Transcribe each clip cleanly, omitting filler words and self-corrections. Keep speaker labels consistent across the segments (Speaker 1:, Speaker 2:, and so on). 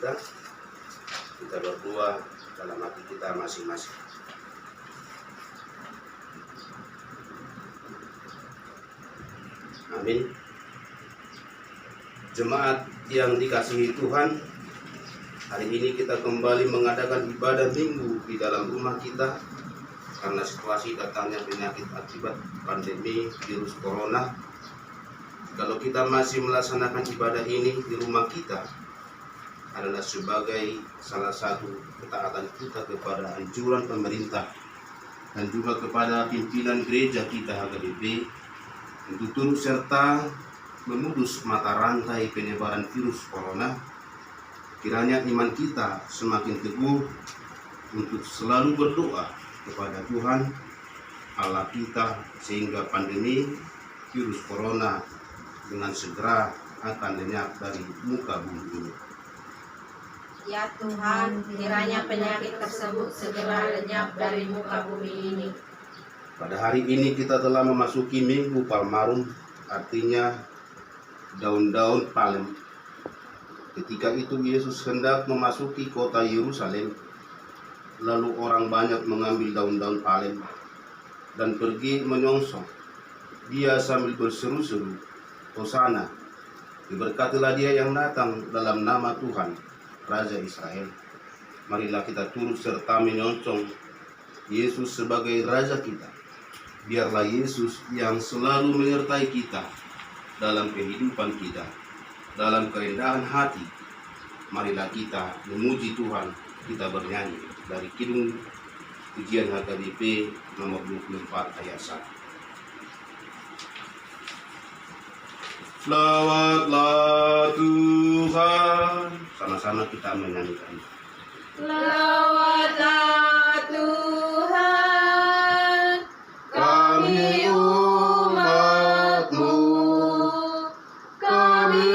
Speaker 1: kita berdoa dalam hati kita masing-masing. Amin. Jemaat yang dikasihi Tuhan, hari ini kita kembali mengadakan ibadah minggu di dalam rumah kita karena situasi datangnya penyakit akibat pandemi virus corona. Kalau kita masih melaksanakan ibadah ini di rumah kita adalah sebagai salah satu ketaatan kita kepada anjuran pemerintah dan juga kepada pimpinan gereja kita HKBP untuk turut serta memutus mata rantai penyebaran virus corona. Kiranya iman kita semakin teguh untuk selalu berdoa kepada Tuhan Allah kita sehingga pandemi virus corona dengan segera akan lenyap dari muka bumi ini.
Speaker 2: Ya Tuhan, kiranya penyakit tersebut segera lenyap dari muka bumi ini.
Speaker 1: Pada hari ini kita telah memasuki Minggu Palmarum, artinya daun-daun palem. Ketika itu Yesus hendak memasuki kota Yerusalem, lalu orang banyak mengambil daun-daun palem dan pergi menyongsong Dia sambil berseru-seru, Hosana, diberkatilah Dia yang datang dalam nama Tuhan, Raja Israel. Marilah kita turut serta menyongsong Yesus sebagai Raja kita. Biarlah Yesus yang selalu menyertai kita dalam kehidupan kita, dalam kerendahan hati. Marilah kita memuji Tuhan. Kita bernyanyi dari Kidung Pujian HKBP nomor 24 ayat 1. Selawatlah Tuhan. Sama-sama kita menyanyikan.
Speaker 2: Selawatlah Tuhan,
Speaker 1: Kami umat-Mu, kami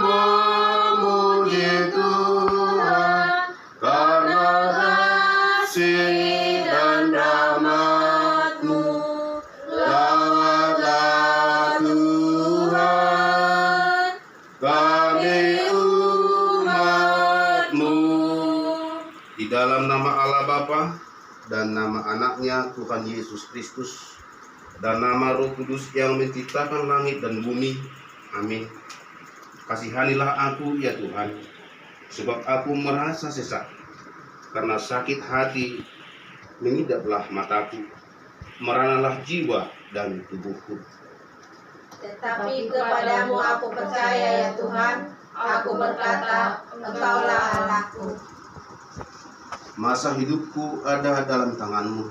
Speaker 1: memuji Tuhan karena kasih dan rahmat-Mu. Selawatlah Tuhan, kami umat-Mu. Di dalam nama Allah Bapa dan nama anaknya Tuhan Yesus Kristus dan nama Roh Kudus yang menciptakan langit dan bumi. Amin. Kasihanilah aku ya Tuhan, sebab aku merasa sesak. Karena sakit hati mengidaplah mataku, meranalah jiwa dan tubuhku.
Speaker 2: tetapi kepadamu aku percaya ya Tuhan, aku berkata, Engkaulah Allahku.
Speaker 1: Masa hidupku ada dalam tangan-Mu.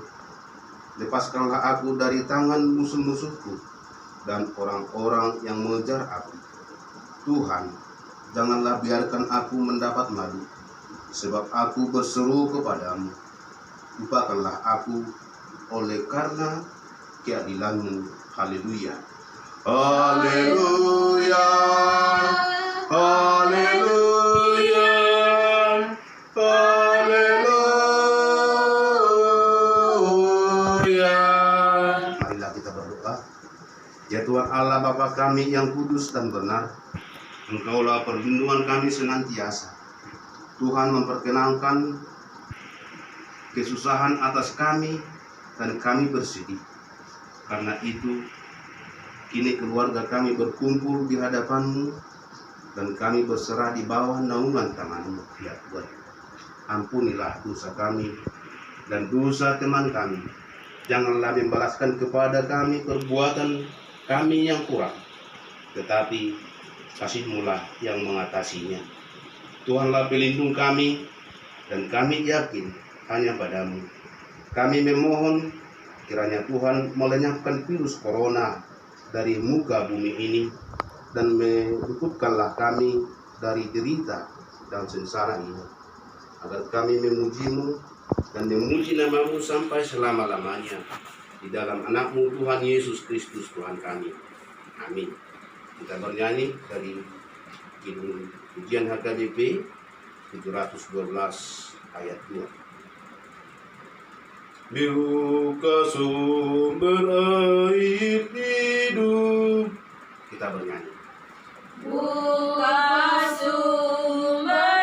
Speaker 1: Lepaskanlah aku dari tangan musuh-musuhku dan orang-orang yang mengejar aku. Tuhan, janganlah biarkan aku mendapat madu, sebab aku berseru kepadamu. Lupakanlah aku oleh karena keadilan-Mu. Haleluya. Haleluya. Haleluya. Haleluya. Marilah kita berdoa. Ya Tuhan Allah Bapa kami yang kudus dan benar, Engkaulah perlindungan kami senantiasa. Tuhan memperkenankan kesusahan atas kami dan kami bersedih. Karena itu kini keluarga kami berkumpul di hadapan-Mu dan kami berserah di bawah naungan tangan-Mu. Ya Tuhan, ampunilah dosa kami dan dosa teman kami. Janganlah membalaskan kepada kami perbuatan kami yang kurang, tetapi kasih-Mu lah yang mengatasinya. Tuhanlah pelindung kami dan kami yakin hanya padamu. Kami memohon kiranya Tuhan melenyapkan virus corona dari muka bumi ini dan meluputkanlah kami dari derita dan sengsara ini, agar kami memuji-Mu dan memuji nama-Mu sampai selama-lamanya di dalam anak-Mu Tuhan Yesus Kristus Tuhan kami. Amin. Kita bernyanyi dari Kidung Pujian HKBP 712 ayat 2. Buka sumber air hidup. Kita bernyanyi.
Speaker 2: Buka sumber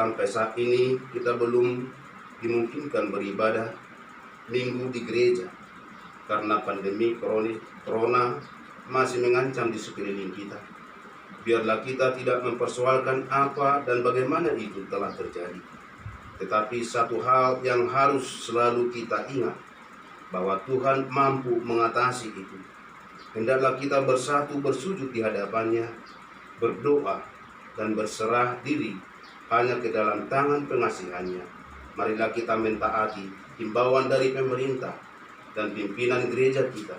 Speaker 1: sampai saat ini kita belum dimungkinkan beribadah minggu di gereja karena pandemi corona masih mengancam di sekeliling kita. Biarlah kita tidak mempersoalkan apa dan bagaimana itu telah terjadi. Tetapi satu hal yang harus selalu kita ingat, bahwa Tuhan mampu mengatasi itu. Hendaklah kita bersatu bersujud di hadapannya, berdoa dan berserah diri hanya ke dalam tangan pengasihannya. Marilah kita mentaati himbauan dari pemerintah dan pimpinan gereja kita.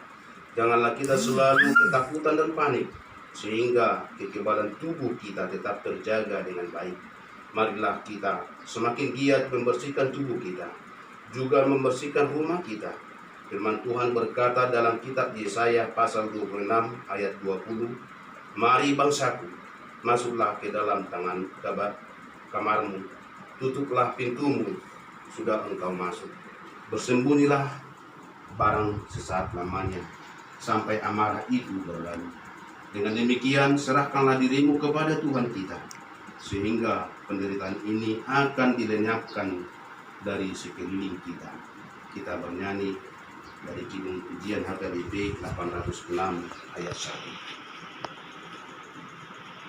Speaker 1: Janganlah kita selalu ketakutan dan panik, sehingga kekebalan tubuh kita tetap terjaga dengan baik. Marilah kita semakin giat membersihkan tubuh kita, juga membersihkan rumah kita. Firman Tuhan berkata dalam kitab Yesaya pasal 26 ayat 20, "Mari bangsaku, masuklah ke dalam kamarmu, tutuplah pintumu, sudah engkau masuk. Bersembunyilah barang sesaat lamanya, sampai amarah itu berlalu. Dengan demikian serahkanlah dirimu kepada Tuhan kita, sehingga penderitaan ini akan dilenyapkan dari sekeliling kita." Kita bernyanyi dari Kidung Pujian HKBP 806 ayat 1.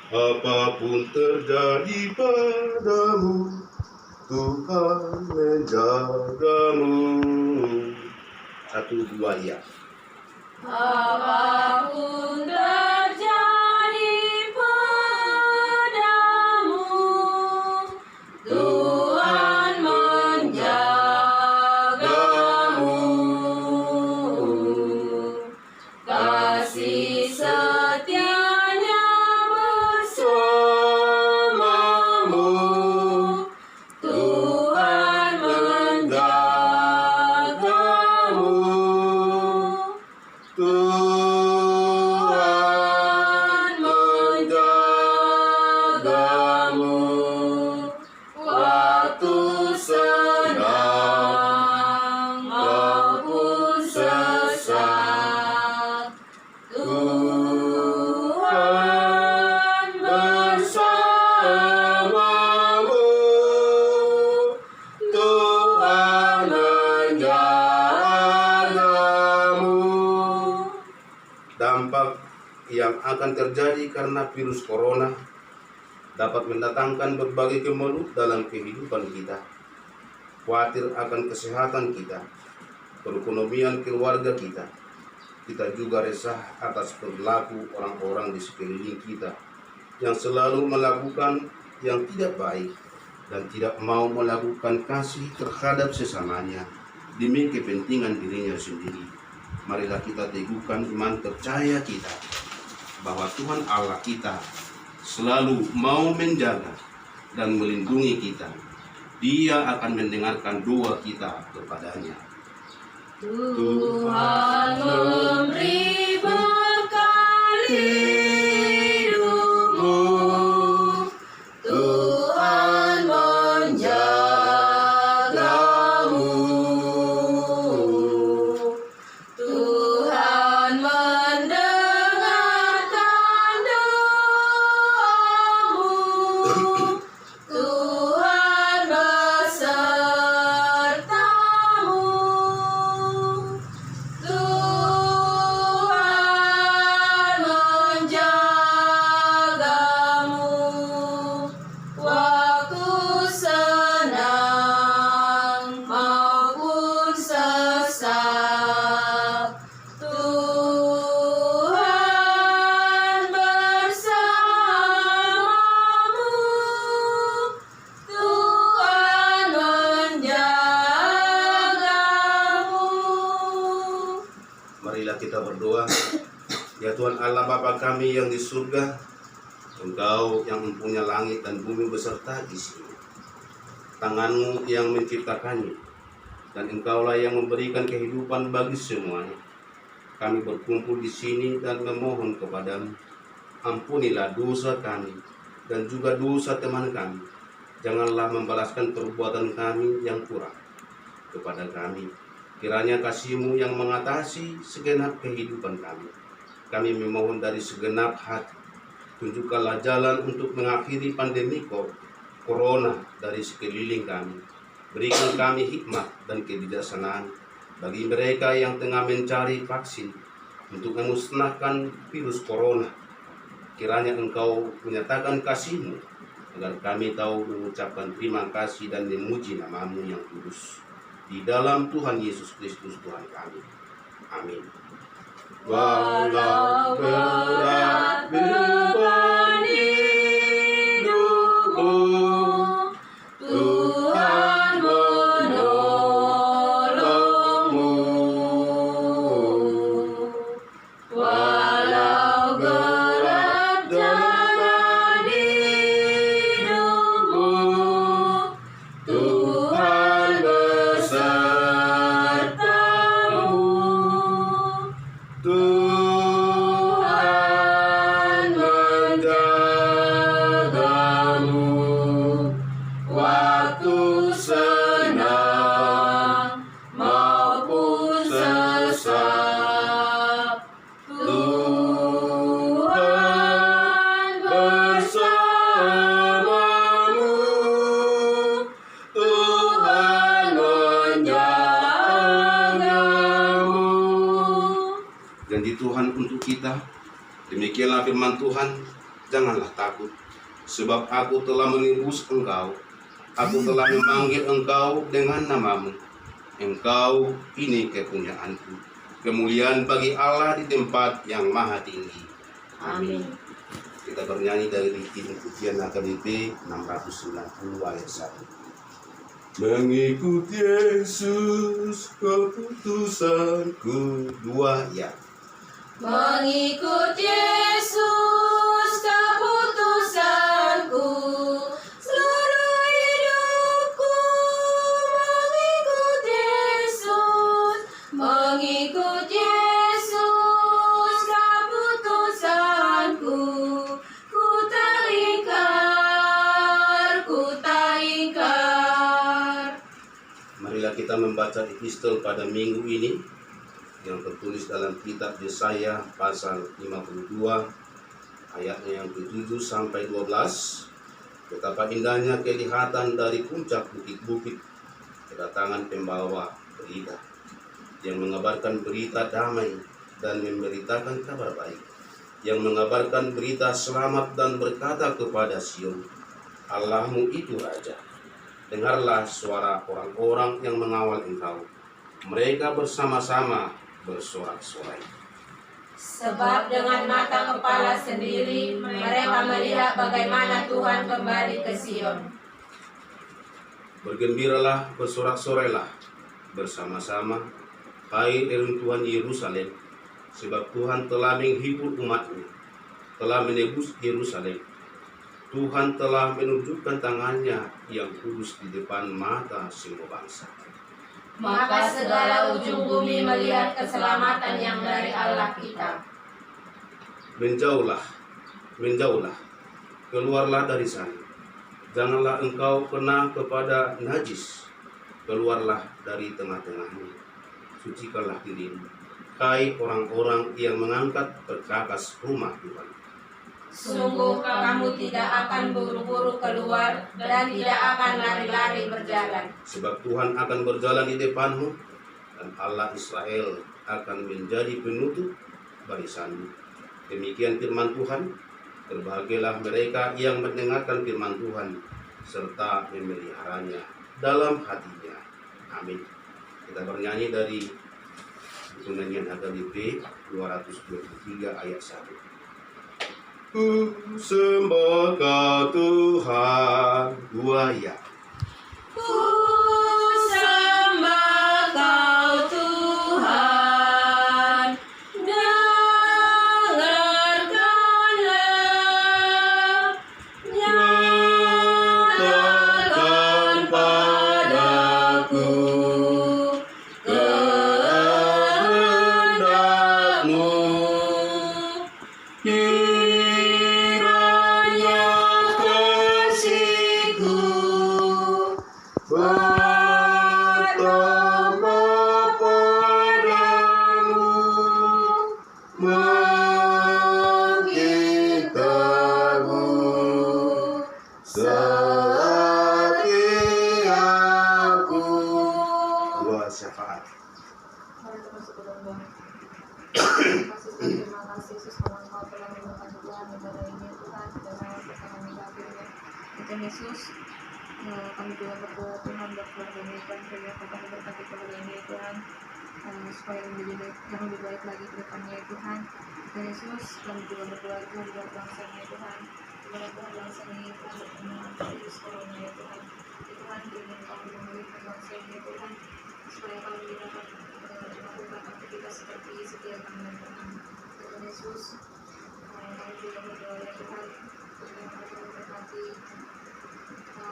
Speaker 1: Apapun terjadi padamu, Tuhan menjagamu. 1, 2, ya.
Speaker 2: Apapun terjadi padamu, Tuhan menjagamu. Kasih setianya bersamamu, Tuhan menjagamu. Tuhan menjagamu waktu senang maupun sesak. Tuhan bersamamu, Tuhan menjagamu.
Speaker 1: Dampak yang akan terjadi karena virus corona dapat mendatangkan berbagai kemelut dalam kehidupan kita. Khawatir akan kesehatan kita, perekonomian keluarga kita. Kita juga resah atas perilaku orang-orang di sekeliling kita yang selalu melakukan yang tidak baik dan tidak mau melakukan kasih terhadap sesamanya demi kepentingan dirinya sendiri. Marilah kita teguhkan iman percaya kita bahwa Tuhan Allah kita selalu mau menjaga dan melindungi kita. Dia akan mendengarkan doa kita kepadanya.
Speaker 2: Tuhan memberi berkat hidupmu, Tuhan menjagamu, Tuhan mendengarkan doamu, Tuhan besertamu, Tuhan menjagamu waktu senang maupun sesak. Tuhan bersamamu, Tuhan menjagamu.
Speaker 1: Marilah kita berdoa. Ya Tuhan Allah Bapa kami yang di surga, Engkau yang mempunyai langit dan bumi beserta isinya. Tangan-Mu yang menciptakannya, dan Engkaulah yang memberikan kehidupan bagi semuanya. Kami berkumpul di sini dan memohon kepadamu, ampunilah dosa kami dan juga dosa teman kami. Janganlah membalaskan perbuatan kami yang kurang kepada kami. Kiranya kasih-Mu yang mengatasi segenap kehidupan kami. Kami memohon dari segenap hati, tunjukkanlah jalan untuk mengakhiri pandemi corona dari sekeliling kami. Berikan kami hikmat dan kebijaksanaan bagi mereka yang tengah mencari vaksin untuk memusnahkan virus corona. Kiranya Engkau menyatakan kasih-Mu agar kami tahu mengucapkan terima kasih dan memuji nama-Mu yang kudus. Di dalam Tuhan Yesus Kristus Tuhan kami. Amin.
Speaker 2: Walau berat beban hidupmu, Tuhan menolongmu. Walau berat jalan hidupmu, Tuhan besertamu. Tuhan menjagamu waktu senang maupun sesak. Tuhan bersamamu. Tuhan menjagamu.
Speaker 1: Janji Tuhan untuk kita, demikianlah firman Tuhan, janganlah takut, sebab aku telah menebus engkau, aku telah memanggil engkau dengan namamu, engkau ini kepunyaanku. Kemuliaan bagi Allah di tempat yang maha tinggi. Amin. Kita bernyanyi dari Pujian AKBP 690 ayat 1. Mengikut Yesus keputusanku. 2 ya.
Speaker 2: Mengikut Yesus keputusanku, seluruh hidupku mengikut Yesus. Mengikut Yesus keputusanku, ku tak ingkar, ku tak ingkar.
Speaker 1: Marilah kita membaca epistel pada minggu ini yang tertulis dalam kitab Yesaya pasal 52 ayatnya yang ke-7 sampai 12. Betapa indahnya kelihatan dari puncak bukit-bukit kedatangan pembawa berita yang mengabarkan berita damai dan memberitakan kabar baik, yang mengabarkan berita selamat dan berkata kepada Sion, Allahmu itu Raja. Dengarlah suara orang-orang yang mengawal engkau, mereka bersama-sama bersorak-sorai.
Speaker 2: Sebab dengan mata kepala sendiri mereka melihat bagaimana Tuhan kembali ke Sion.
Speaker 1: Bergembiralah, bersorak-sorailah bersama-sama, hai reruntuhan Yerusalem, sebab Tuhan telah menghibur umat-Nya, telah menebus Yerusalem. Tuhan telah menunjukkan tangannya yang kudus di depan mata semua bangsa.
Speaker 2: Maka segala ujung bumi melihat keselamatan yang dari Allah kita.
Speaker 1: Menjauhlah, menjauhlah, keluarlah dari sana. Janganlah engkau kena kepada najis. Keluarlah dari tengah-tengahnya. Sucikanlah dirimu, hai orang-orang yang mengangkat perkakas rumah Tuhan.
Speaker 2: Sungguh kamu tidak akan buru-buru keluar dan tidak akan lari-lari berjalan.
Speaker 1: Sebab Tuhan akan berjalan di depanmu, dan Allah Israel akan menjadi penutup barisanmu. Demikian firman Tuhan. Berbahagialah mereka yang mendengarkan firman Tuhan serta memeliharanya dalam hatinya. Amin. Kita bernyanyi dari buku nyanyian AKBP 223 ayat 1. Ku sembah Kau Tuhan. 2 ya.
Speaker 2: Ku sembah Kau Tuhan, dengarkanlah, nyatakan padaku kehendak-Mu. Kiranya kasih-Ku bertambah padamu, makin teguh
Speaker 3: kami juga berdoa Tuhan buat keluarga ini Tuhan, kiranya kami berkati keluarga ini Tuhan, supaya menjadi yang lebih baik lagi ke depannya ya Tuhan. Tuhan Yesus, kami juga berdoa Tuhan buat bangsa ini Tuhan, dimana Tuhan bangsa ini Tuhan berkembang virus corona ya Tuhan. Tuhan, kiranya kami memulihkan bangsa ini ya Tuhan, supaya kami dapat melakukan aktivitas seperti sedia kami Tuhan. Tuhan Yesus, kami juga berdoa ya Tuhan, kiranya kami berkati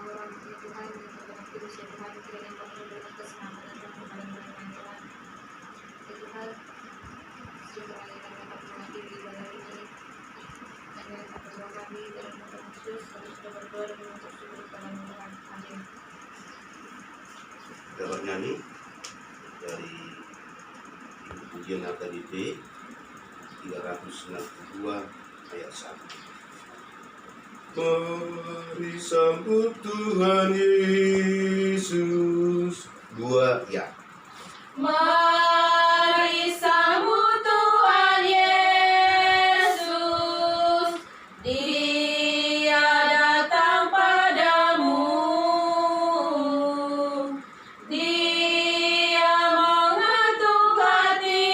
Speaker 3: orang ya Tuhan yang terkena virus ya Tuhan, kiranya kami memberikan keselamatan dan kepada Tuhan. Ya Tuhan, semoga kami dapat mengakhiri ibadah ini. Dan yang dapat berdoa kami dalam nama Yesus, kami sudah berdoa dan mengucap syukur kepada Tuhan. Amin.
Speaker 1: Dapat nyanyi dari Ibu Pujian HKBP 362 ayat 1. Mari sambut Tuhan Yesus. 2 ya.
Speaker 2: Mari sambut Tuhan Yesus, Dia datang padamu, Dia mengetuk hatimu,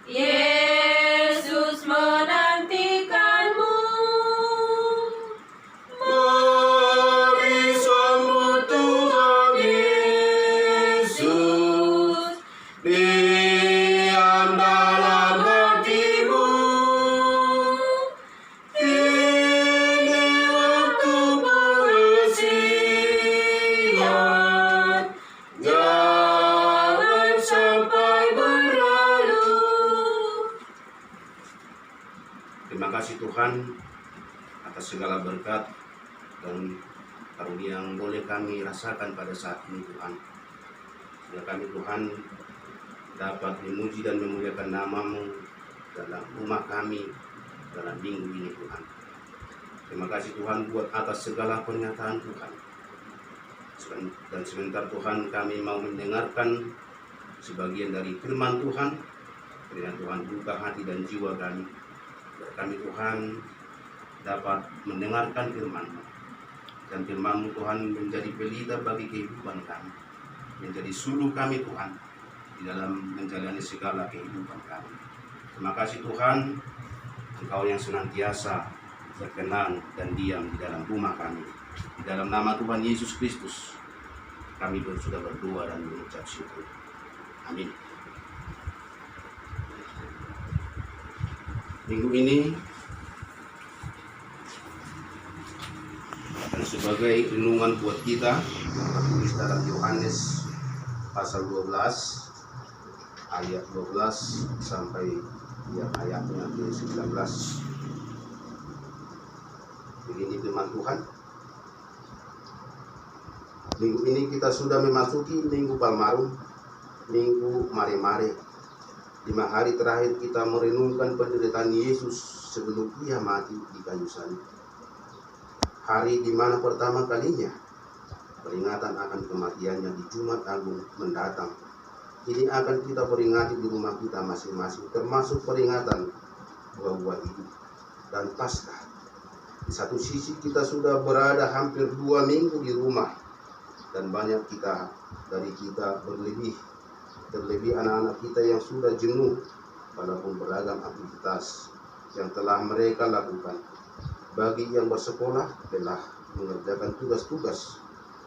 Speaker 2: Yesus menantikanmu.
Speaker 1: Mari sambut Tuhan Yesus, diam dalam hatimu. Ini waktu persiapan, jangan sampai berlalu. Terima kasih Tuhan atas segala berkat dan karunia yang boleh kami rasakan pada saat ini Tuhan. Sehingga kami Tuhan dapat memuji dan memuliakan nama-Mu dalam rumah kami dalam minggu ini Tuhan. Terima kasih Tuhan buat atas segala pernyataan Tuhan. Dan sebentar Tuhan kami mau mendengarkan sebagian dari firman Tuhan. Kiranya Tuhan buka hati dan jiwa kami, biar kami Tuhan dapat mendengarkan firman-Mu. Dan firman-Mu Tuhan menjadi pelita bagi kehidupan kami, menjadi suluh kami Tuhan di dalam menjalani segala kehidupan kami. Terima kasih Tuhan, Engkau yang senantiasa berkenan dan diam di dalam rumah kami. Di dalam nama Tuhan Yesus Kristus kami sudah berdoa dan mengucap syukur. Amin. Minggu ini dan sebagai renungan buat kita yang tertulis dalam Yohanes pasal 12 ayat 12 sampai ayatnya ke-19. Begini firman Tuhan. Minggu ini kita sudah memasuki Minggu Palmarum, Minggu Mare-Mare. 5 hari terakhir kita merenungkan penderitaan Yesus sebelum Ia mati di kayu salib. Hari di mana pertama kalinya peringatan akan kematiannya di Jumat Agung mendatang. Ini akan kita peringati di rumah kita masing-masing, termasuk peringatan buah-buah hidup dan Paskah. Di satu sisi kita sudah berada hampir 2 minggu di rumah, dan banyak dari kita terlebih anak-anak kita yang sudah jenuh walaupun beragam aktivitas yang telah mereka lakukan. Bagi yang bersekolah telah mengerjakan tugas-tugas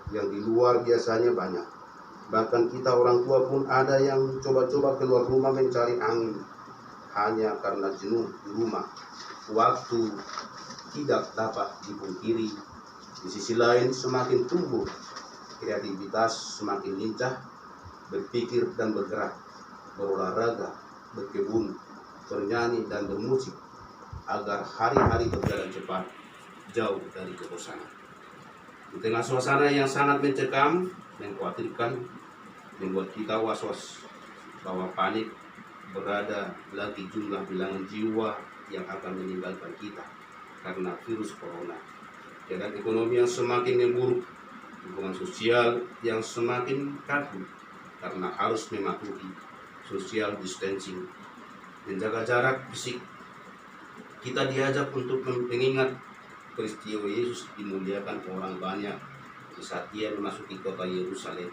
Speaker 1: yang di luar biasanya banyak. Bahkan kita orang tua pun ada yang coba-coba keluar rumah mencari angin hanya karena jenuh di rumah. Waktu tidak dapat dipungkiri. Di sisi lain semakin tumbuh kreativitas, semakin lincah berpikir dan bergerak, berolahraga, berkebun, bernyanyi dan bermusik, agar hari-hari berjalan cepat, jauh dari kebosanan. Di tengah suasana yang sangat mencekam, mengkhawatirkan, membuat kita was-was bahwa panik berada lagi jumlah bilangan jiwa yang akan meninggalkan kita karena virus corona. Keadaan ekonomi yang semakin memburuk, hubungan sosial yang semakin kaku karena harus mematuhi social distancing, menjaga jarak fisik. Kita diajak untuk mengingat peristiwa Yesus dimuliakan orang banyak di saat ia memasuki kota Yerusalem,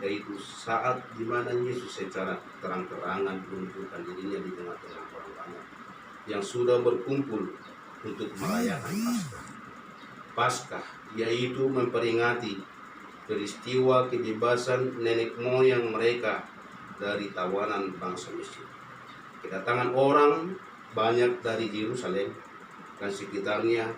Speaker 1: yaitu saat di mana Yesus secara terang-terangan menunjukkan dirinya di tengah-tengah orang banyak yang sudah berkumpul untuk merayakan Paskah. Paskah yaitu memperingati peristiwa kebebasan nenek moyang mereka dari tawanan bangsa Mesir. Kedatangan orang banyak dari Yerusalem dan sekitarnya